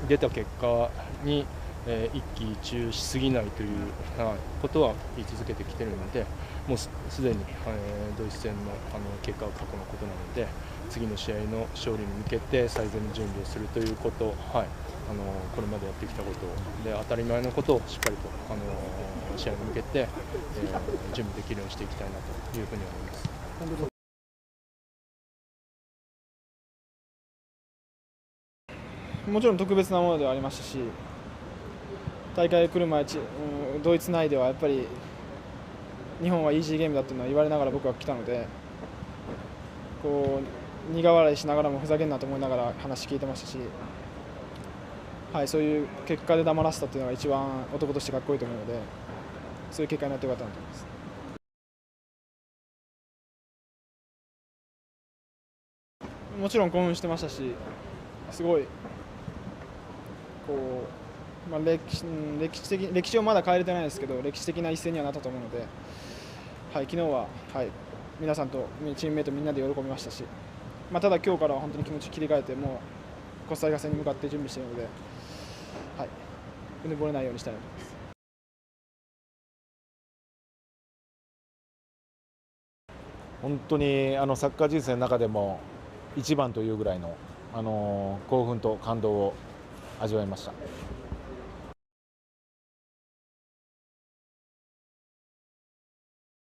出た結果に、一喜一憂しすぎないということは言い続けてきているので、もうすでに、ドイツ戦の結果は過去のことなので、次の試合の勝利に向けて最善の準備をするということ、これまでやってきたことで当たり前のことをしっかりと、試合に向けて、準備できるようにしていきたいなというふうに思います。もちろん特別なものではありましたし、大会来る前、ドイツ内ではやっぱり日本はイージーゲームだというのは言われながら僕は来たので、こう苦笑いしながらもふざけんなと思いながら話聞いてましたし、そういう結果で黙らせたというのが一番男としてかっこいいと思うので、そういう結果になってよかったなと思います。もちろん興奮してましたし、すごいこう、歴史をまだ変えれてないですけど、歴史的な一戦にはなったと思うので、昨日は、皆さんとチームメートみんなで喜びましたし、ただ今日からは本当に気持ち切り替えて、もうコスタリカ戦に向かって準備しているので、うぬぼれないようにしたいと思います。本当にサッカー人生の中でも一番というぐらいの興奮と感動を味わいました。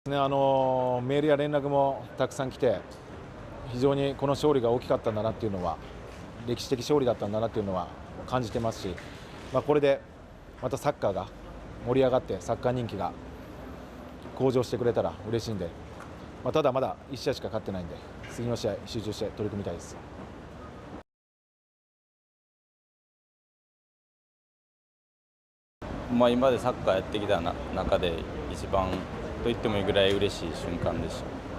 メールや連絡もたくさん来て、非常にこの勝利が大きかったんだなっていうのは、歴史的勝利だったんだなっていうのは感じてますし、これでまたサッカーが盛り上がってサッカー人気が向上してくれたら嬉しいんで、ただまだ1試合しか勝ってないんで、次の試合集中して取り組みたいです。今までサッカーやってきた中で一番と言ってもいいぐらい嬉しい瞬間でした。